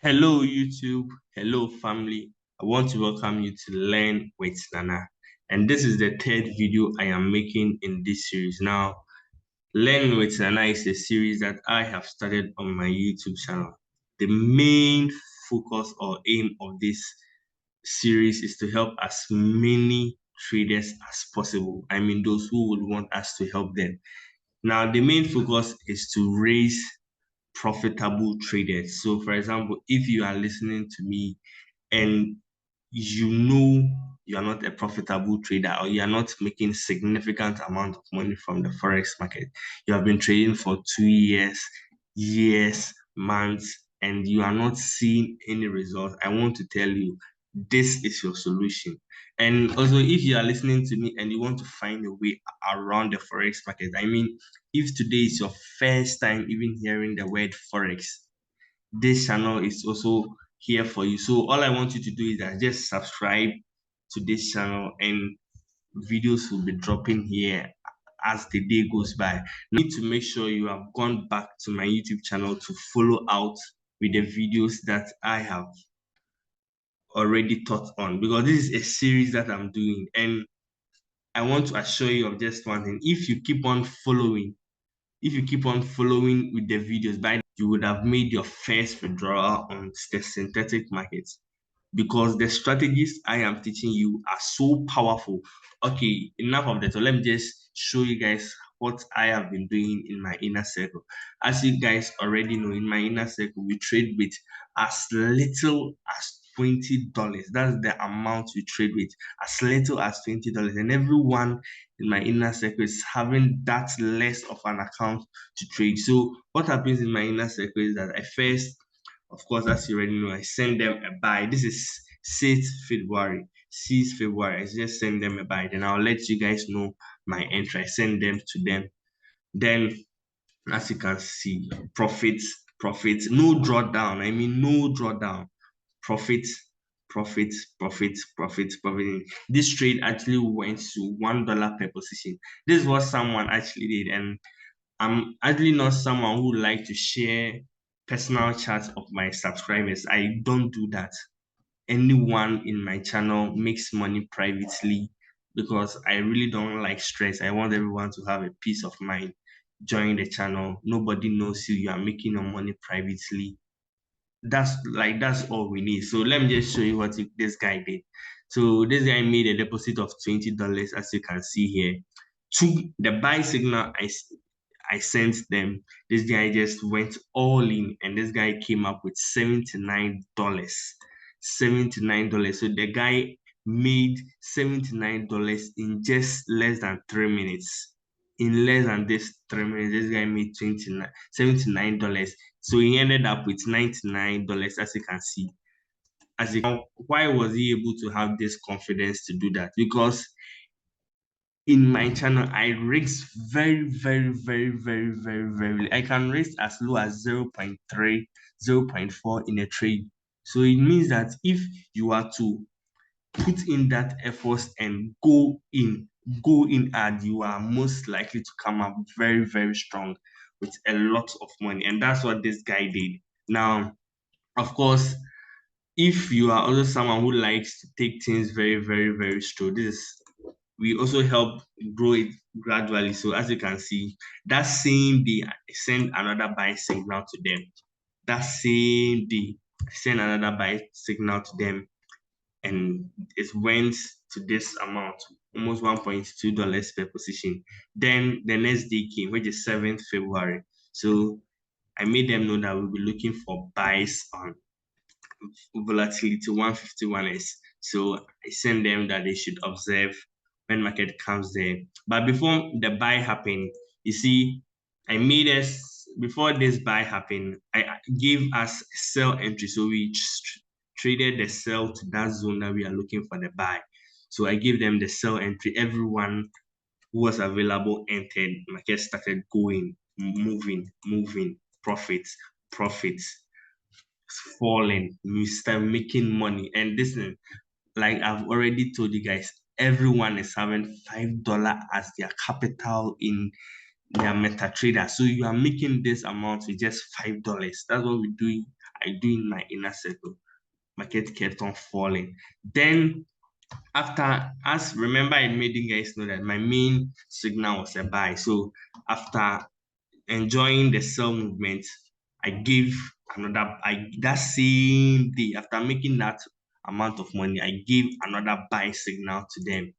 Hello, YouTube. Hello, family. I want to welcome you to Learn with Nana. And this is the third video I am making in this series. Now, Learn with Nana is a series that I have started on my YouTube channel. The main focus or aim of this series is to help as many traders as possible. I mean, those who would want us to help them. Now, the main focus is to raise profitable traders. So, for example, if you are listening to me and you know you are not a profitable trader or you are not making significant amount of money from the forex market, you have been trading for 2 years, months, and you are not seeing any results, I want to tell you this is your solution. And also, if you are listening to me and you want to find a way around the forex market, I mean, if today is your first time even hearing the word forex, this channel is also here for you. So all I want you to do is that just subscribe to this channel and videos will be dropping here as the day goes by. You need to make sure you have gone back to my YouTube channel to follow out with the videos that I have already taught on, because this is a series that I'm doing and I want to assure you of just one thing. If you keep on following with the videos, by you would have made your first withdrawal on the synthetic markets, because the strategies I am teaching you are so powerful. Okay, enough of that. So let me just show you guys what I have been doing in my inner circle. As you guys already know, in my inner circle, we trade with as little as $20. That's the amount we trade with, as little as $20. And everyone in my inner circle is having that less of an account to trade. So what happens in my inner circle is that I first, of course, as you already know, I send them a buy. This is 6th February. 6th February. I just send them a buy. Then I'll let you guys know my entry. I send them to them. Then, as you can see, profits, no drawdown. I mean, no drawdown. Profits, profit. This trade actually went to $1 per position. This is what someone actually did, and I'm actually not someone who like to share personal chats of my subscribers. I don't do that. Anyone in my channel makes money privately because I really don't like stress. I want everyone to have a peace of mind. Join the channel. Nobody knows you. You are making your money privately. That's all we need. So let me just show you what this guy did. So this guy made a deposit of $20, as you can see here. To the buy signal I sent them, this guy just went all in, and this guy came up with $79. $79. So the guy made $79 in just less than 3 minutes. In less than this 3 minutes, this guy made $79. So he ended up with $99, as you can see. Why was he able to have this confidence to do that? Because in my channel, I risk very. I can risk as low as 0.3, 0.4 in a trade. So it means that if you are to put in that effort and go in and you are most likely to come up very strong with a lot of money. And that's what this guy did. Now, of course, if you are also someone who likes to take things very slow, we also help grow it gradually. So as you can see, that same day I send another buy signal to them. That same day I send another buy signal to them, and it went to this amount, almost $1.2 per position. Then the next day came, which is 7th February. So I made them know that we'll be looking for buys on volatility 151s. So I send them that they should observe when market comes there. But before the buy happened, you see, I made us before this buy happened, I gave us sell entry. So we traded the sell to that zone that we are looking for the buy. So I gave them the sell entry. Everyone who was available entered. Market started going, moving, profits falling. You start making money. And this is, like I've already told you guys, everyone is having $5 as their capital in their MetaTrader. So you are making this amount with just $5. That's what we're doing I do in my inner circle. Market kept on falling. Then remember, I made you guys know that my main signal was a buy. So after enjoying the sell movement, I gave that same day after making that amount of money, I gave another buy signal to them.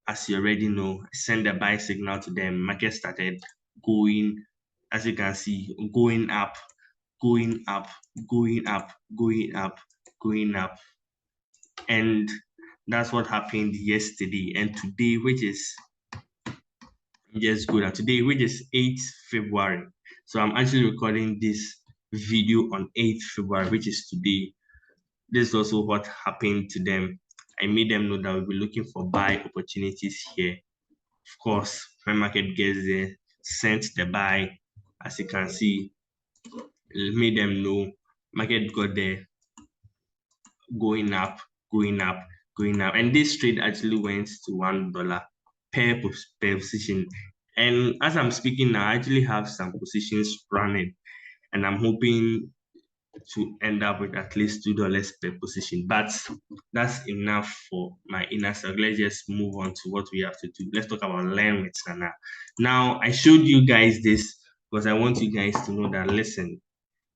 As you already know, I sent a buy signal to them. Market started going, as you can see, going up, going up, going up, going up, going up. And that's what happened yesterday and today, which is just good. And today, which is 8th February. So I'm actually recording this video on 8th February, which is today. This is also what happened to them. I made them know that we'll be looking for buy opportunities here. Of course, when market gets there, sent the buy. As you can see, it made them know market got there, going up, going up, going up. And this trade actually went to $1 per position. And as I'm speaking now, I actually have some positions running, and I'm hoping to end up with at least $2 per position. But that's enough for my inner circle. Let's just move on to what we have to do. Let's talk about Learn with Nana. Now, I showed you guys this because I want you guys to know that, listen,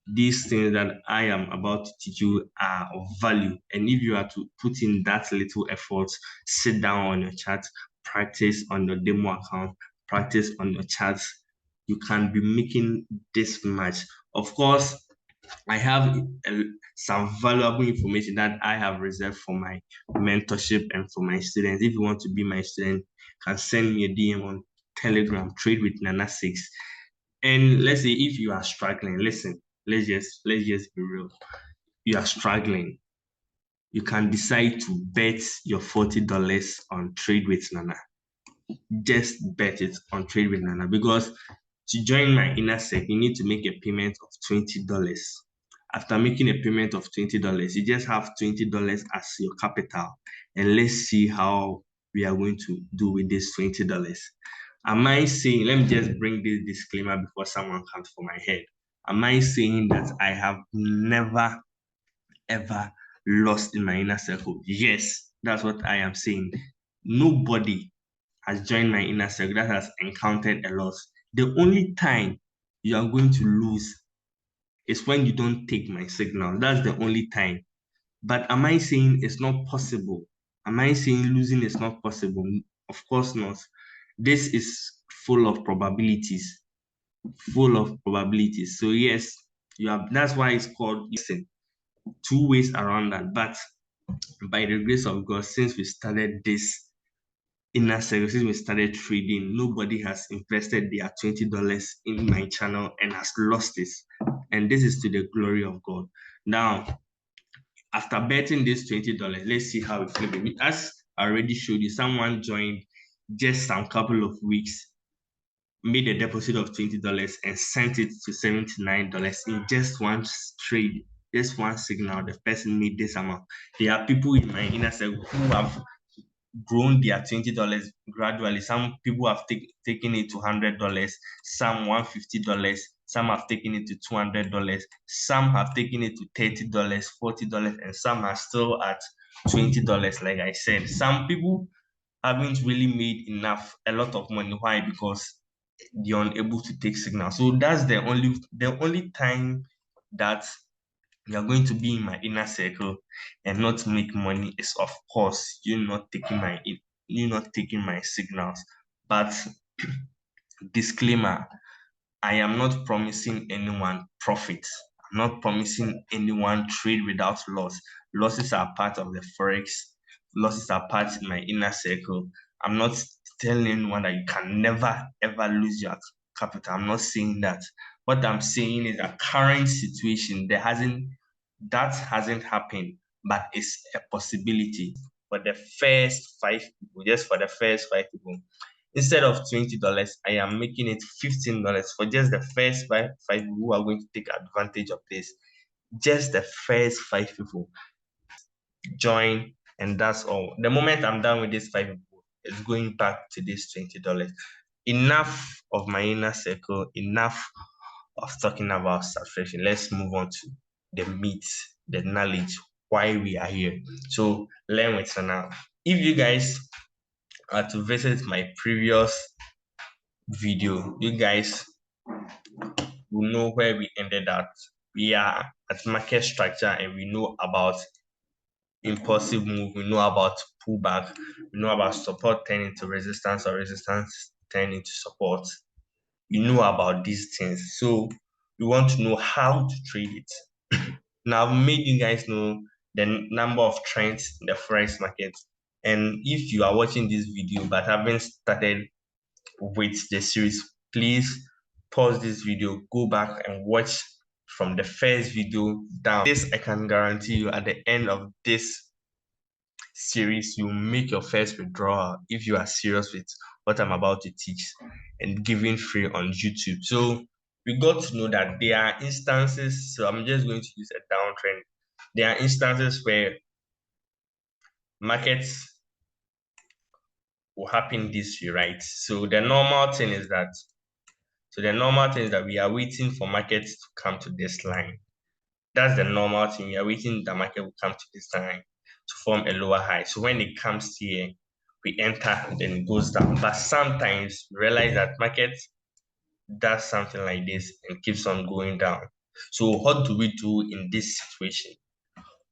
these things that I am about to teach you are of value. And if you are to put in that little effort, sit down on your chart, practice on your demo account, practice on your charts, you can be making this much. Of course, I have some valuable information that I have reserved for my mentorship and for my students. If you want to be my student, can send me a DM on Telegram, Trade with Nana 6. And let's say if you are struggling, listen, let's just be real. You are struggling. You can decide to bet your $40 on Trade with Nana. Just bet it on Trade with Nana, because to join my inner circle, you need to make a payment of $20. After making a payment of $20, you just have $20 as your capital. And let's see how we are going to do with this $20. Am I saying, let me just bring this disclaimer before someone comes for my head. Am I saying that I have never, ever lost in my inner circle? Yes, that's what I am saying. Nobody has joined my inner circle that has encountered a loss. The only time you are going to lose is when you don't take my signal. That's the only time. But am I saying it's not possible? Am I saying losing is not possible? Of course not. This is full of probabilities. Full of probabilities. So yes, you have. That's why it's called, listen, two ways around that. But by the grace of God, since we started this inner circle, since we started trading, nobody has invested their $20 in my channel and has lost this. And this is to the glory of God. Now, after betting this $20, let's see how it's going to be. As I already showed you, someone joined just some couple of weeks, made a deposit of $20 and sent it to $79 in just one trade, just one signal. The person made this amount. There are people in my inner circle who have grown their $20 gradually. Some people have taken it to $100, some $150, some have taken it to $200, some have taken it to $30, $40, and some are still at $20. Like I said, some people haven't really made a lot of money. Why? Because they're unable to take signal. So that's the only time that you're going to be in my inner circle and not make money is, of course, you're not taking my signals. But disclaimer, I am not promising anyone profit. I'm not promising anyone trade without loss. Losses are part of the forex. Losses are part in my inner circle. I'm not telling anyone that you can never ever lose your capital. I'm not saying that. What I'm saying is that current situation, that hasn't happened, but it's a possibility for the first 5 people, just for the first 5 people. Instead of $20, I am making it $15 for just the first five people who are going to take advantage of this. Just the first 5 people join, and that's all. The moment I'm done with this 5 people, it's going back to this $20. Enough of my inner circle, enough of talking about subtraction. Let's move on to the meat, the knowledge, why we are here. So learn with Nana. If you guys are to visit my previous video, you guys will know where we ended up. We are at market structure and we know about impulsive move, we know about pullback, we know about support turning into resistance or resistance turning into support. We know about these things. So we want to know how to trade it. Now, I've made you guys know the number of trends in the forex market. And if you are watching this video but haven't started with the series, please pause this video, go back and watch from the first video down. This, I can guarantee you, at the end of this series, you make your first withdrawal if you are serious with what I'm about to teach and giving free on YouTube. So we got to know that there are instances, so I'm just going to use a downtrend. There are instances where markets will happen this way, right? So the normal thing is that we are waiting for markets to come to this line. That's the normal thing. We are waiting the market will come to this line to form a lower high. So when it comes here, we enter, then it goes down. But sometimes we realize that market does something like this and keeps on going down. So what do we do in this situation?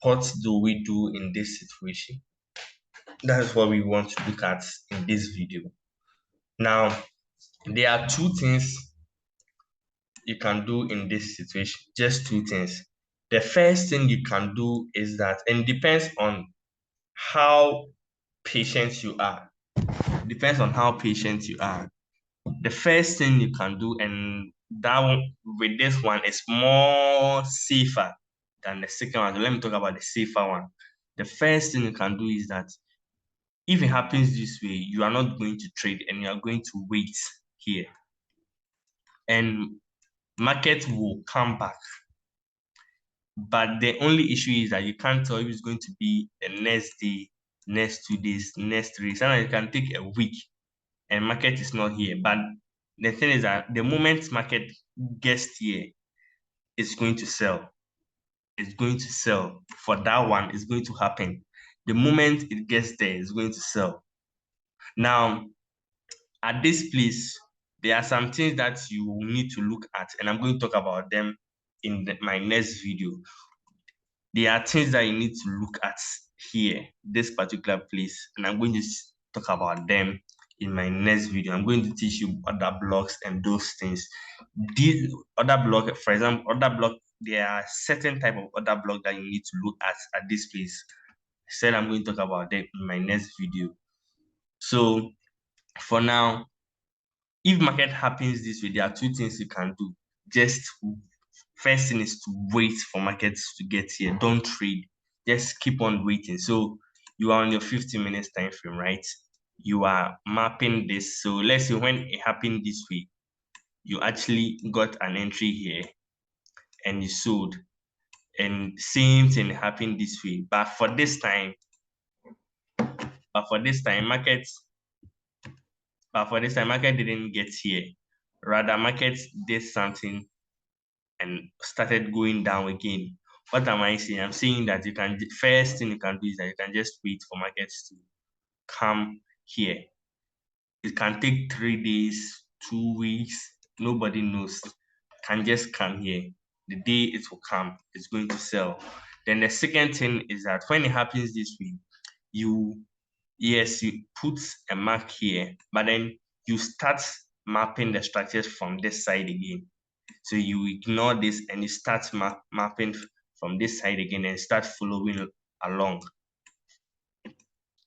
What do we do in this situation? That's what we want to look at in this video. Now, there are two things you can do in this situation. Just two things. The first thing you can do is that, and it depends on how patient you are. Depends on how patient you are. The first thing you can do, and that one, with this one, is more safer than the second one. So let me talk about the safer one. The first thing you can do is that if it happens this way, you are not going to trade and you are going to wait here. And market will come back. But the only issue is that you can't tell if it's going to be the next day, next 2 days, next 3 days. Sometimes it can take a week and market is not here. But the thing is that the moment market gets here, it's going to sell. It's going to sell. For that one, it's going to happen. The moment it gets there, it's going to sell. Now, at this place, there are some things that you need to look at, and I'm going to talk about them in my next video. There are things that you need to look at here, this particular place, and I'm going to talk about them in my next video. I'm going to teach you other blocks and those things. These other block, for example, other block, there are certain type of other block that you need to look at this place. I said I'm going to talk about them in my next video. So for now, if market happens this way, there are two things you can do. Just first thing is to wait for markets to get here. Don't trade. Just keep on waiting. So you are on your 50 minutes time frame, right? You are mapping this. So let's say when it happened this way, you actually got an entry here and you sold. And same thing happened this way. But for this time, market didn't get here. Rather, market did something and started going down again. What am I saying? I'm saying that first thing you can do is that you can just wait for markets to come here. It can take 3 days, 2 weeks, nobody knows. It can just come here. The day it will come, it's going to sell. Then the second thing is that when it happens this way, you put a mark here, but then you start mapping the structures from this side again. So you ignore this and you start mapping from this side again and start following along.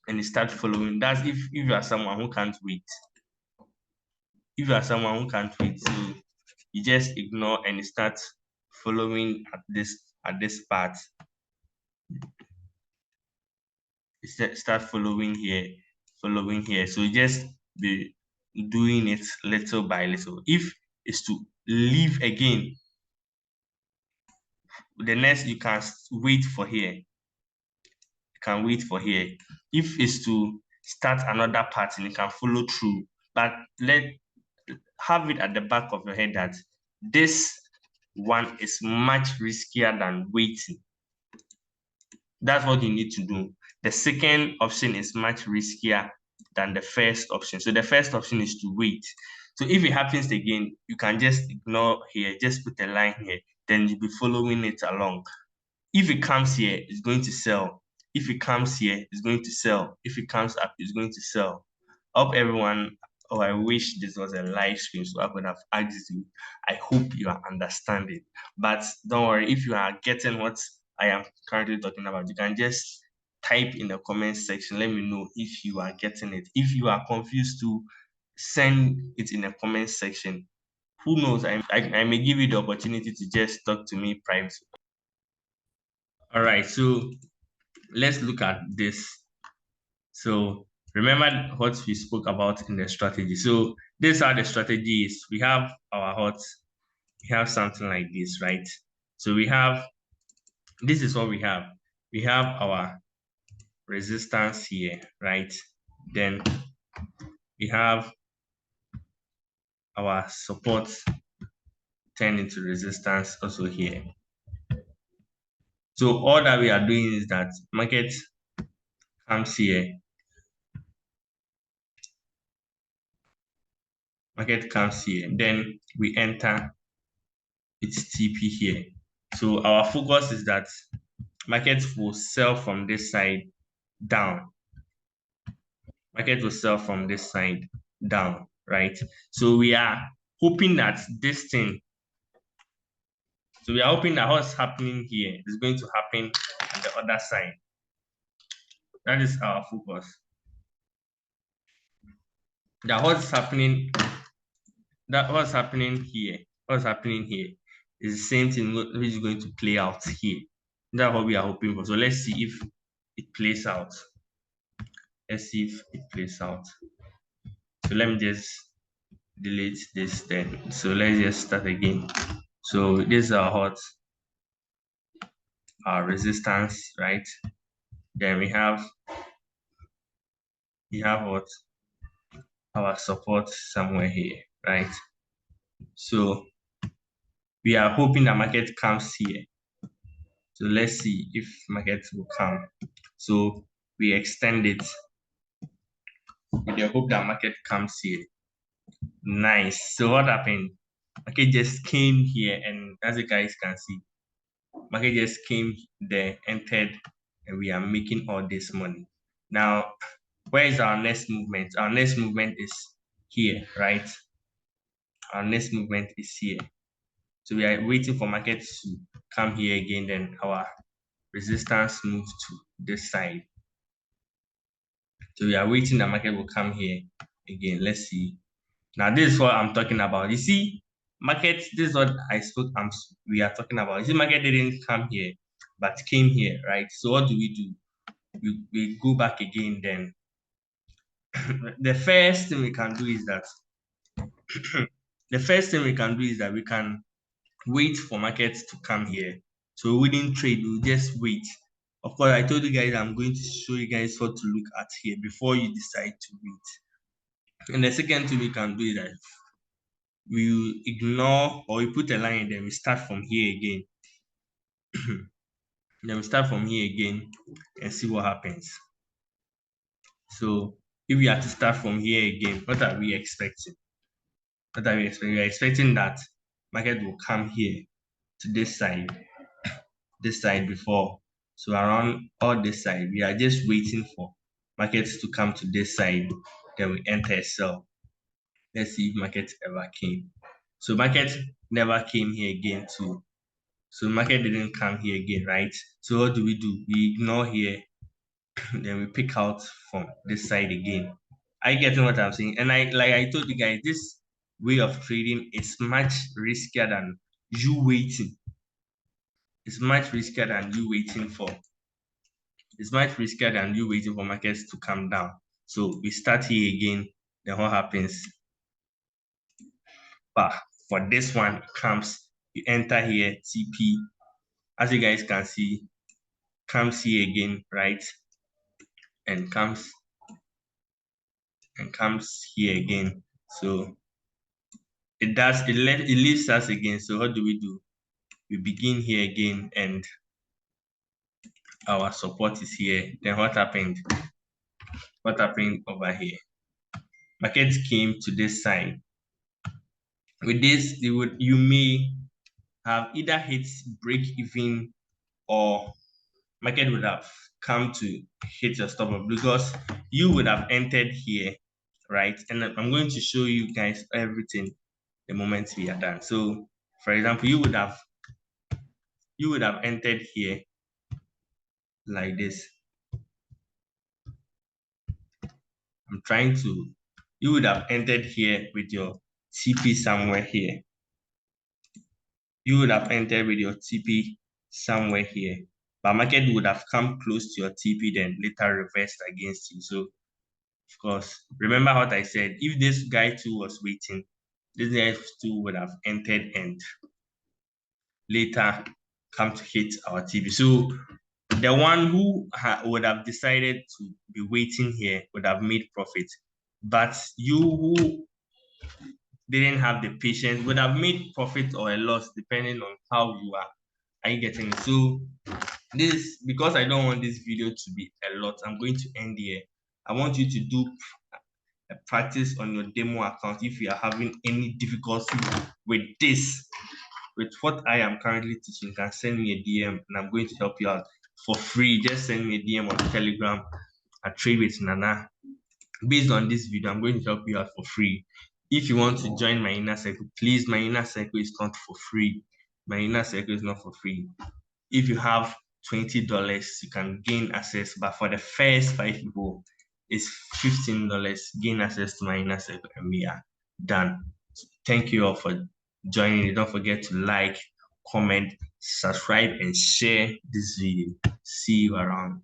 And you start following. That's if you are someone who can't wait. If you are someone who can't wait, so you just ignore and you start following at this part. You start following here. So you just be doing it little by little. If it's to leave again, the next you can wait for here. You can wait for here. If it's to start another pattern, you can follow through. But have it at the back of your head that this one is much riskier than waiting. That's what you need to do. The second option is much riskier than the first option. So the first option is to wait. So if it happens again, you can just ignore here, just put a line here, then you'll be following it along. If it comes here, it's going to sell. If it comes here, it's going to sell. If it comes up, it's going to sell. Hope everyone, I wish this was a live stream so I could have asked you. I hope you are understanding. But don't worry, if you are getting what I am currently talking about, you can just type in the comment section. Let me know if you are getting it. If you are confused, to send it in the comment section. Who knows? I may give you the opportunity to just talk to me privately. All right, so let's look at this. So remember what we spoke about in the strategy. So this is how the strategy is. We have our HOTS. We have something like this, right? So this is what we have. We have our resistance here, right? Then we have our support turned into resistance also here. So all that we are doing is that market comes here. Market comes here. Then we enter its TP here. So our focus is that market will sell from this side down. Market will sell from this side down, right? So we are hoping that what's happening here is going to happen on the other side. That is our focus. What's happening here is the same thing which is going to play out here. That's what we are hoping for. So let's see if it plays out. Let's see if it plays out. So let me just delete this then. So let's just start again. So this is our resistance, right? Then we have what? Our support somewhere here, right? So we are hoping the market comes here. So let's see if market will come. So we extend it with the hope that market comes here. Nice. So what happened? Market just came here, and as you guys can see, market just came there, entered, and we are making all this money. Now, where is our next movement? Our next movement is here, right? Our next movement is here. So we are waiting for market to come here again, then our resistance moves to this side. So we are waiting the market will come here again. Let's see. Now this is what I'm talking about. You see, market, this is what we are talking about. You see, market didn't come here, but came here, right? So what do? We go back again then. The first thing we can do is that we can wait for markets to come here. So we wouldn't trade, we'll just wait. Of course, I told you guys I'm going to show you guys what to look at here before you decide to wait. And the second thing we can do is that we ignore, or we put a line and then we start from here again. Then we start from here again and see what happens. So if we are to start from here again, what are we expecting? We are expecting that market will come here to this side before. So around all this side, we are just waiting for markets to come to this side. Then we enter a sell. Let's see if market ever came. So market never came here again too. So market didn't come here again, right? So what do? We ignore here, then we pick out from this side again. Are you getting what I'm saying? And I told you guys, this way of trading is much riskier than you waiting. It's much riskier than you waiting for. It's much riskier than you waiting for markets to come down. So we start here again. Then what happens? But for this one, it comes, you enter here, TP. As you guys can see, comes here again, right? And comes here again. So it leaves us again. So what do? we begin here again and our support is here. Then what happened? What happened over here? Market came to this side. With this, you may have either hit break even or market would have come to hit your stop loss because you would have entered here, right? And I'm going to show you guys everything the moment we are done. So, for example, you would have entered here like this. You would have entered here with your TP somewhere here. You would have entered with your TP somewhere here. But market would have come close to your TP, then later reversed against you. So, of course, remember what I said. If this guy too was waiting, this guy too would have entered and later come to hit our TP. So, the one who would have decided to be waiting here would have made profit. But you who didn't have the patience would have made profit or a loss depending on how you are you getting it. So this, because I don't want this video to be a lot, I'm going to end here. I want you to do a practice on your demo account. If you are having any difficulty with this, with what I am currently teaching, you can send me a DM and I'm going to help you out for free. Just send me a DM on Telegram at LearnWithNana. Based on this video, I'm going to help you out for free. If you want to join my inner circle, please, my inner circle is not for free. My inner circle is not for free. If you have $20, you can gain access, but for the first 5 people, it's $15. Gain access to my inner circle, and we are done. Thank you all for joining. Don't forget to like, comment, subscribe, and share this video. See you around.